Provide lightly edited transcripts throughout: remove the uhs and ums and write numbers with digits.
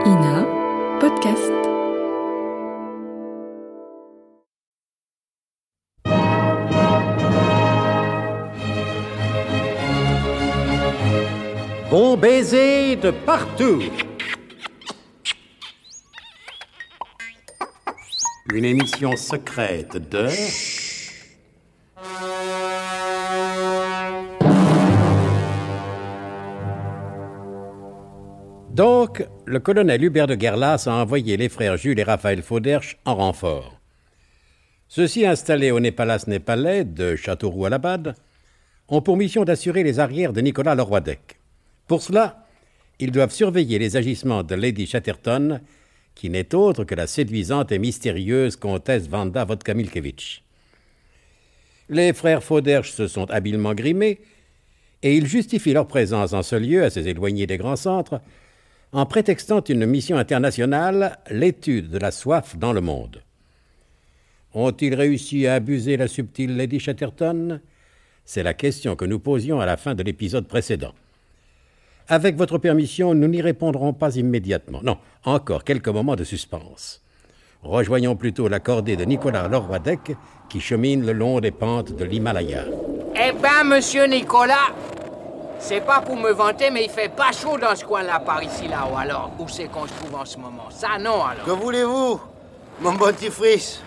INA Podcast. Bon baiser de partout. Une émission secrète de... Donc, le colonel Hubert de Guerlas a envoyé les frères Jules et Raphaël Fauderche en renfort. Ceux-ci, installés au Népalas népalais de Châteauroux-à-l'Abad, ont pour mission d'assurer les arrières de Nicolas Leroidec. Pour cela, ils doivent surveiller les agissements de Lady Chatterton, qui n'est autre que la séduisante et mystérieuse comtesse Wanda Vodka-Milkevitch. Les frères Fauderche se sont habilement grimés et ils justifient leur présence en ce lieu assez éloigné des grands centres en prétextant une mission internationale, l'étude de la soif dans le monde. Ont-ils réussi à abuser la subtile Lady Chatterton? C'est la question que nous posions à la fin de l'épisode précédent. Avec votre permission, nous n'y répondrons pas immédiatement. Non, encore quelques moments de suspense. Rejoignons plutôt la cordée de Nicolas Leroidec qui chemine le long des pentes de l'Himalaya. Eh ben, monsieur Nicolas, c'est pas pour me vanter, mais il fait pas chaud dans ce coin-là, par ici, là-haut, alors. Où c'est qu'on se trouve en ce moment? Ça, non, alors. Que voulez-vous, mon bon petit fils?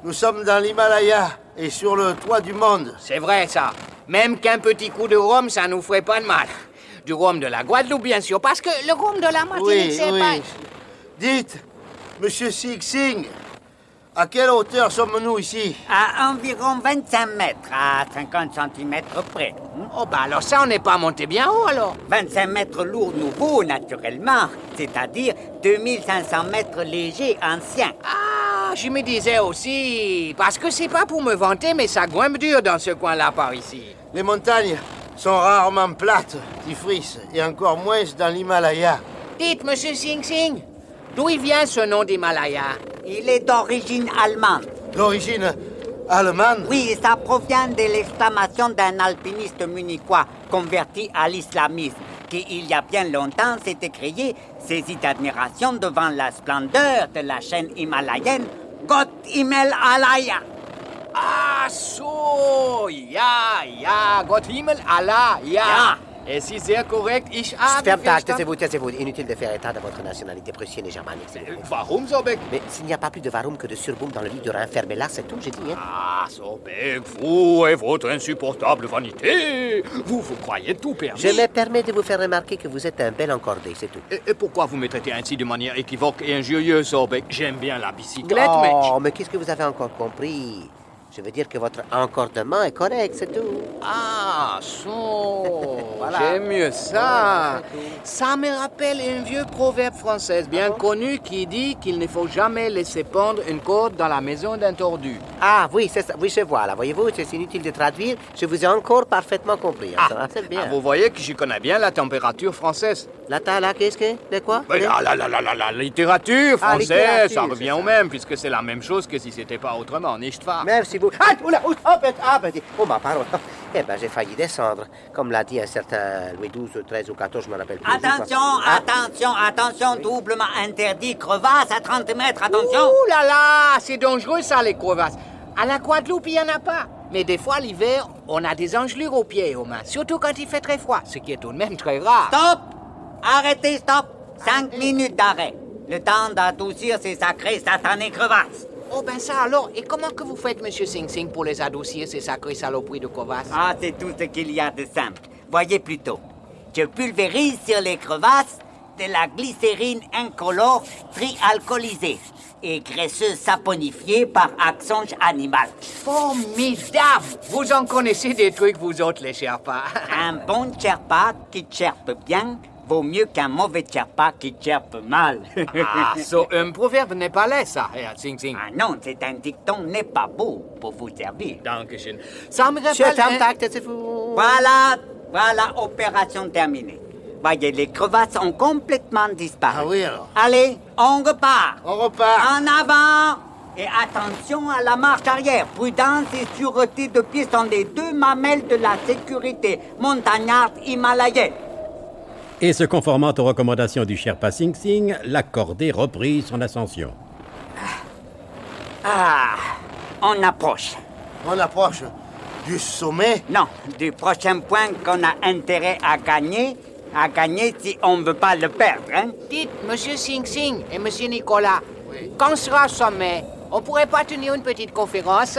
Nous sommes dans l'Himalaya et sur le toit du monde. C'est vrai, ça. Même qu'un petit coup de rhum, ça nous ferait pas de mal. Du rhum de la Guadeloupe, bien sûr, parce que le rhum de la Martinique, c'est pas... Dites, monsieur Sing Sing, à quelle hauteur sommes-nous ici? À environ 25 mètres, à 50 cm près. Oh, bah alors ça, on n'est pas monté bien haut, alors. 25 mètres lourds nouveaux, naturellement, c'est-à-dire 2500 mètres légers anciens. Ah, je me disais aussi, parce que c'est pas pour me vanter, mais ça grimpe dur dans ce coin-là, par ici. Les montagnes sont rarement plates, petit fils, et encore moins dans l'Himalaya. Dites, monsieur Sing Sing, d'où il vient ce nom d'Himalaya? Il est d'origine allemande. D'origine allemande? Oui, ça provient de l'exclamation d'un alpiniste munichois converti à l'islamisme, qui, il y a bien longtemps, s'est écrié saisi d'admiration devant la splendeur de la chaîne himalayenne Gott Himalaya. Ah, so, ja, Gott Himmel, Allah, ja. Et si c'est correct, ich habe Taisez-vous. Inutile de faire état de votre nationalité prussienne et germanique, s'il vous plaît. Warum, Sobeck? Mais s'il n'y a pas plus de Warum que de Surboom dans le lit de Rhin, fermez-la, c'est tout, j'ai dit, hein. Ah, Sobeck, vous et votre insupportable vanité, vous croyez tout permis. Je me permets de vous faire remarquer que vous êtes un bel encordé, c'est tout. Et pourquoi vous me traitez ainsi de manière équivoque et injurieuse, Sobeck? J'aime bien la bicyclette, mais... Oh, mais qu'est-ce que vous avez encore compris? Je veux dire que votre encordement est correct, c'est tout. Ah, voilà. J'aime mieux ça. Ça me rappelle un vieux proverbe français bien connu qui dit qu'il ne faut jamais laisser pendre une corde dans la maison d'un tordu. Ah oui, c'est ça. Oui, je vois, là. Voyez-vous, c'est inutile de traduire. Je vous ai encore parfaitement compris. Hein. Ça, c'est bien. Vous voyez que je connais bien la température française. Là, qu'est-ce que? De quoi? La littérature française, littérature, ça revient au même, puisque c'est la même chose que si c'était pas autrement, nicht wahr? Merci beaucoup. Oh, ma parole. Eh ben, j'ai failli descendre. Comme l'a dit un certain Louis XII, 13 ou 14, je me rappelle plus. Attention, doublement interdit, crevasse à 30 mètres, attention. Ouh là là, c'est dangereux ça, les crevasses. À la Guadeloupe, il n'y en a pas. Mais des fois, l'hiver, on a des engelures aux pieds et aux mains, surtout quand il fait très froid, ce qui est tout de même très rare. Stop! Arrêtez, stop! 5 minutes d'arrêt. Le temps d'adoucir ces sacrées satanées crevasses. Oh ben ça alors, et comment que vous faites, monsieur Sing Sing, pour les adoucir, ces sacrées saloperies de crevasses? Ah, c'est tout ce qu'il y a de simple. Voyez plutôt. Je pulvérise sur les crevasses de la glycérine incolore trialcoolisée et graisseuse saponifiée par axonge animal. Formidable! Vous en connaissez des trucs, vous autres, les Sherpas. Un bon Sherpa qui cherpe bien vaut mieux qu'un mauvais Sherpa qui cherpe mal. Ah, un proverbe népalais, ça, Herr Sing Sing. Ah non, c'est un dicton n'est pas beau pour vous servir. Dankeschön. Ça me rappelle... Taisez-vous. Voilà, opération terminée. Voyez, les crevasses ont complètement disparu. Ah oui, alors. Allez, on repart. On repart. En avant. Et attention à la marche arrière. Prudence et sûreté de pied sont les deux mamelles de la sécurité montagnarde himalayenne. Et se conformant aux recommandations du Sherpa Sing Sing, la cordée reprit son ascension. Ah, on approche. On approche du sommet. Non, du prochain point qu'on a intérêt à gagner si on ne veut pas le perdre. Hein? Dites, monsieur Sing Sing et monsieur Nicolas, quand sera le sommet? On pourrait pas tenir une petite conférence?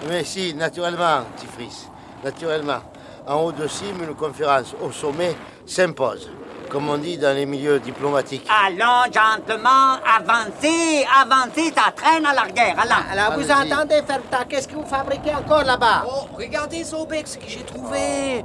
Mais si, naturellement, petit Fris. Naturellement. En haut de cime, une conférence au sommet s'impose, comme on dit dans les milieux diplomatiques. Allons gentiment, avancez, ça traîne à l'arrière. Alors, vous Allez-y. entendez, Ferta, qu'est-ce que vous fabriquez encore là-bas? Oh, regardez, Zobek, ce que j'ai trouvé.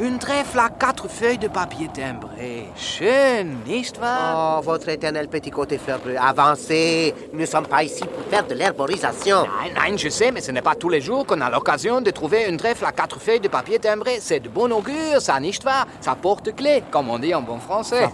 Une trèfle à 4 feuilles de papier timbré. Schön, nicht wahr? Oh, votre éternel petit côté fleur bleue, avancez. Nous ne sommes pas ici pour faire de l'herborisation. Nein, je sais, mais ce n'est pas tous les jours qu'on a l'occasion de trouver une trèfle à 4 feuilles de papier timbré. C'est de bon augure, ça, nicht wahr? Ça porte clé, comme on dit en bon français.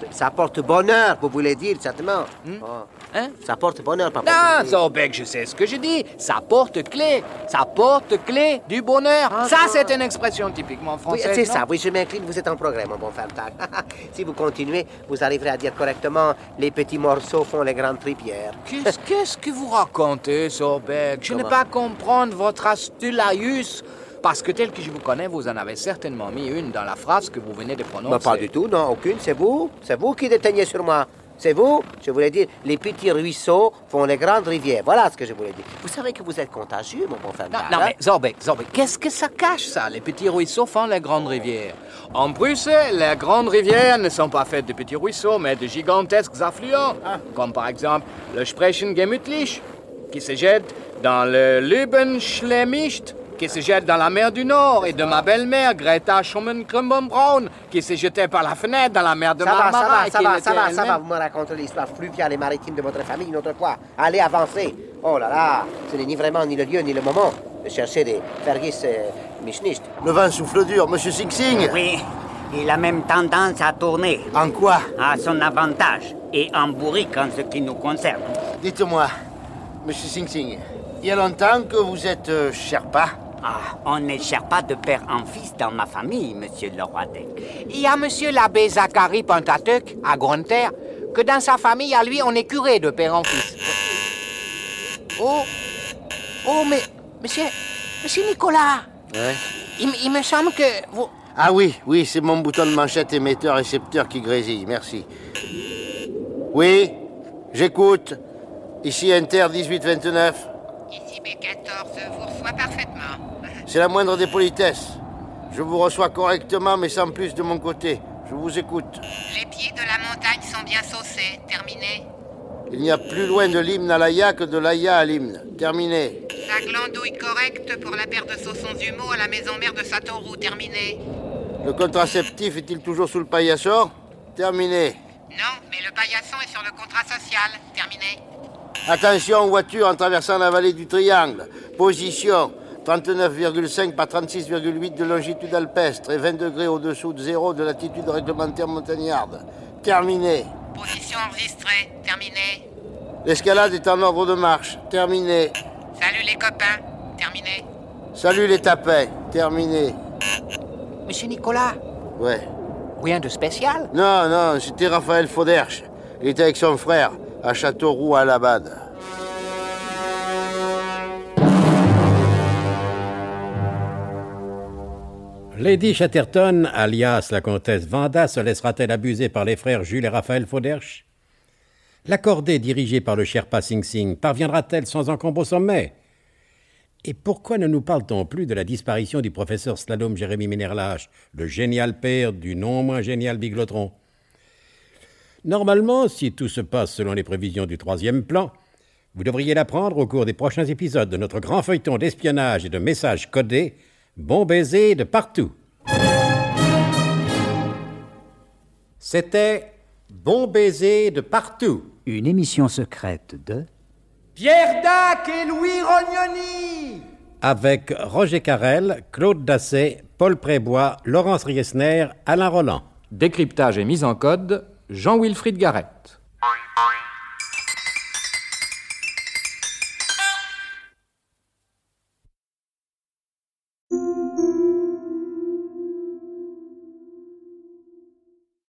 Ça porte bonheur, vous voulez dire, certainement. Oh. Hein? Ça porte bonheur, papa. Non, Zobek, je sais ce que je dis. Ça porte clé. Ça porte clé du bonheur. Ça, c'est une expression typiquement Oui, française. c'est non? ça, oui, je m'incline, vous êtes en progrès, mon bon Fertag. Si vous continuez, vous arriverez à dire correctement les petits morceaux font les grandes tripières. Qu'est-ce que vous racontez, Zobek? Je n'ai Comment? pas comprendre votre astulaïus. Parce que tel que je vous connais, vous en avez certainement mis une dans la phrase que vous venez de prononcer. Non, pas du tout, non, aucune, c'est vous qui déteignez sur moi. C'est vous, je voulais dire, les petits ruisseaux font les grandes rivières. Voilà ce que je voulais dire. Vous savez que vous êtes contagieux, mon bon Fertag. Non, mais Zobek, qu'est-ce que ça cache, ça? Les petits ruisseaux font les grandes rivières. En plus, les grandes rivières ne sont pas faites de petits ruisseaux, mais de gigantesques affluents. Comme par exemple le Sprechen-Gemütlich, qui se jette dans le Lüben-Schlemicht, qui se jette dans la mer du Nord, et de ma belle-mère, Greta Schumann-Krumbenbraun, qui s'est jetée par la fenêtre dans la mer de Marmara. Ça va, vous me racontez l'histoire fluviale et maritime de votre famille une autre fois. Allez, avancez. Oh là là, ce n'est ni vraiment ni le lieu ni le moment de chercher des Fergis Mischnicht. Le vent souffle dur, monsieur Sing Sing. Oui, il a même tendance à tourner En quoi? à son avantage et en bourrique en ce qui nous concerne. Dites-moi, monsieur Sing Sing, il y a longtemps que vous êtes Sherpa? Ah, on ne cherche pas de père en fils dans ma famille, monsieur le roi Dec. Il y a monsieur l'abbé Zacharie Pentateuch, à Grande-Terre, que dans sa famille, à lui, on est curé de père en fils. Mais monsieur Nicolas, Ouais. il me semble que vous... Ah oui, c'est mon bouton de manchette émetteur-récepteur qui grésille, merci. Oui, j'écoute. Ici Inter 1829. Ici B14 vous reçoit parfaitement. C'est la moindre des politesses. Je vous reçois correctement, mais sans plus de mon côté. Je vous écoute. Les pieds de la montagne sont bien saucés. Terminé. Il n'y a plus loin de l'hymne à l'Aya que de l'Aya à l'hymne. Terminé. La glandouille correcte pour la paire de saussons jumeaux à la maison mère de Satoru. Terminé. Le contraceptif est-il toujours sous le paillasson? Terminé. Non, mais le paillasson est sur le contrat social. Terminé. Attention, voiture en traversant la vallée du Triangle. Position 39,5 par 36,8 de longitude alpestre et 20 degrés au-dessous de zéro de latitude réglementaire montagnarde. Terminé. Position enregistrée. Terminé. L'escalade est en ordre de marche. Terminé. Salut les copains. Terminé. Salut les tapins. Terminé. Monsieur Nicolas, Ouais. rien de spécial? Non, c'était Raphaël Fauderche. Il était avec son frère à Châteauroux à Labad. Lady Chatterton, alias la comtesse Vanda, se laissera-t-elle abuser par les frères Jules et Raphaël Fauderche? La cordée dirigée par le Sherpa Sing Sing parviendra-t-elle sans encombre au sommet? Et pourquoi ne nous parle-t-on plus de la disparition du professeur Slalom Jérémy Ménerlache, le génial père du non moins génial Biglotron? Normalement, si tout se passe selon les prévisions du 3e plan, vous devriez l'apprendre au cours des prochains épisodes de notre grand feuilleton d'espionnage et de messages codés, Bon baiser de partout. C'était Bon baiser de partout. Une émission secrète de... Pierre Dac et Louis Rognoni! Avec Roger Carrel, Claude Dassé, Paul Prébois, Laurence Riesner, Alain Roland. Décryptage et mise en code, Jean-Wilfried Garrett.